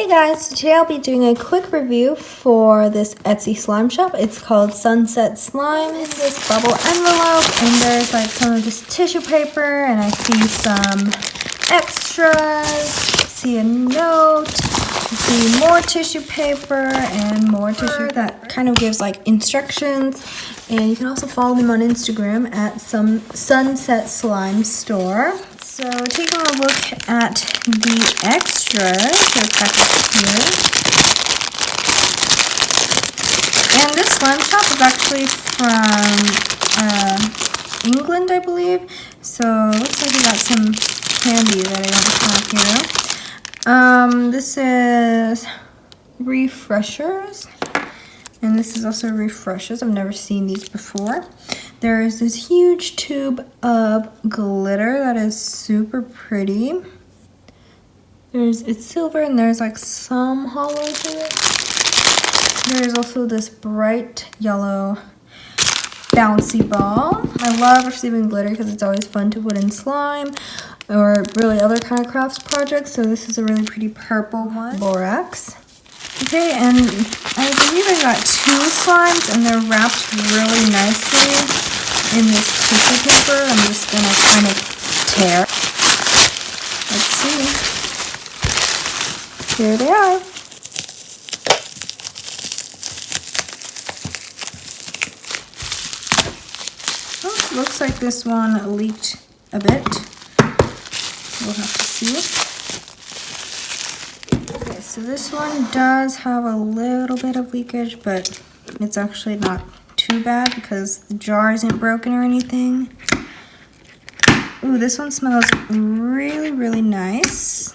Hey guys, today I'll be doing a quick review for this Etsy slime shop. It's called Sunset Slime. It's this bubble envelope and there's like some of this tissue paper and I see some extras, I see a note, I see more tissue paper and more tissue that kind of gives like instructions. And you can also follow them on Instagram at some Sunset Slime Store. So taking a look at the extras, they're packaged here. And this slime shop is actually from England, I believe. So it looks like we got some candy that I don't have here. This is refreshers. And this is also refreshers. I've never seen these before. There is this huge tube of glitter that is super pretty. It's silver and there's like some hollow to it. There's also this bright yellow bouncy ball. I love receiving glitter because it's always fun to put in slime or really other kind of crafts projects. So this is a really pretty purple one. Borax. Okay, and I believe I got 2 slimes and they're wrapped really nicely in this tissue paper. I'm just gonna kind of tear. Let's see. Here they are. Oh, looks like this one leaked a bit. We'll have to see. Okay, so this one does have a little bit of leakage, but it's actually not too bad because the jar isn't broken or anything. Ooh, this one smells really, really nice.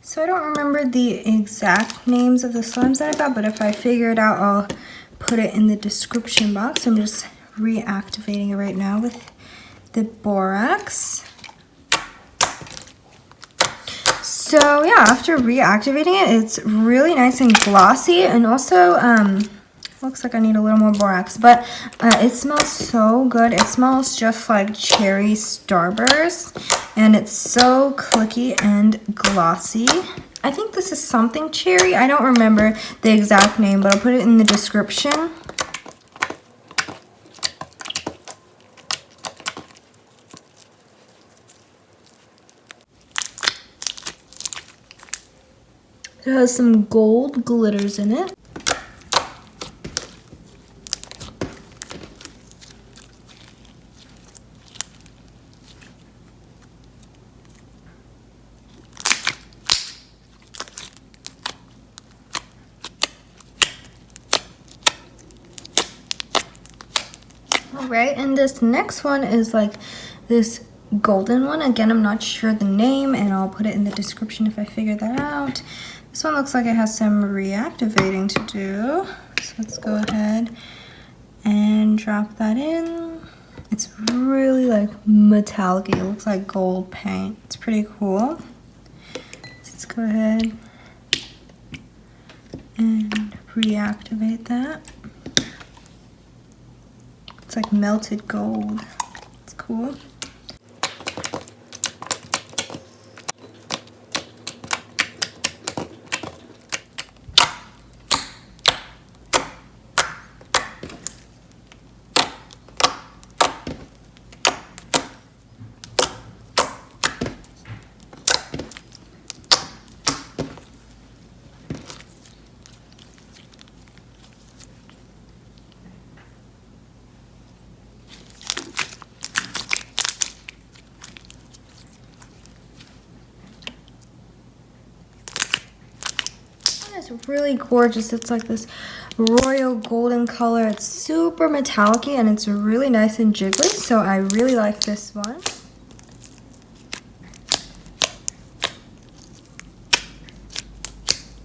So I don't remember the exact names of the slimes that I got, but if I figure it out, I'll put it in the description box. I'm just reactivating it right now with the borax. So yeah, after reactivating it, it's really nice and glossy, and also looks like I need a little more borax, but it smells so good. It smells just like cherry Starburst, and it's so clicky and glossy. I think this is something cherry. I don't remember the exact name, but I'll put it in the description. It has some gold glitters in it. Alright, and this next one is like this golden one. Again, I'm not sure the name, and I'll put it in the description if I figure that out. This one looks like it has some reactivating to do. So let's go ahead and drop that in. It's really like metallic. It looks like gold paint. It's pretty cool. Let's go ahead and reactivate that. It's like melted gold. It's cool. It's really gorgeous. It's like this royal golden color. It's super metallic and it's really nice and jiggly, so I really like this one.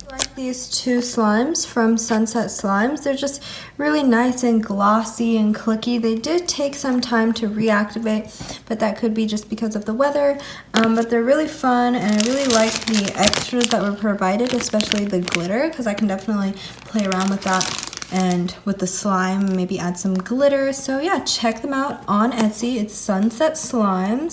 I like these 2 slimes from Sunset Slimes. They're just really nice and glossy and clicky. They did take some time to reactivate, but that could be just because of the weather. But they're really fun, and I really like the extras that were provided, especially the glitter, because I can definitely play around with that and with the slime, maybe add some glitter. So yeah, check them out on Etsy. It's Sunset Slimes.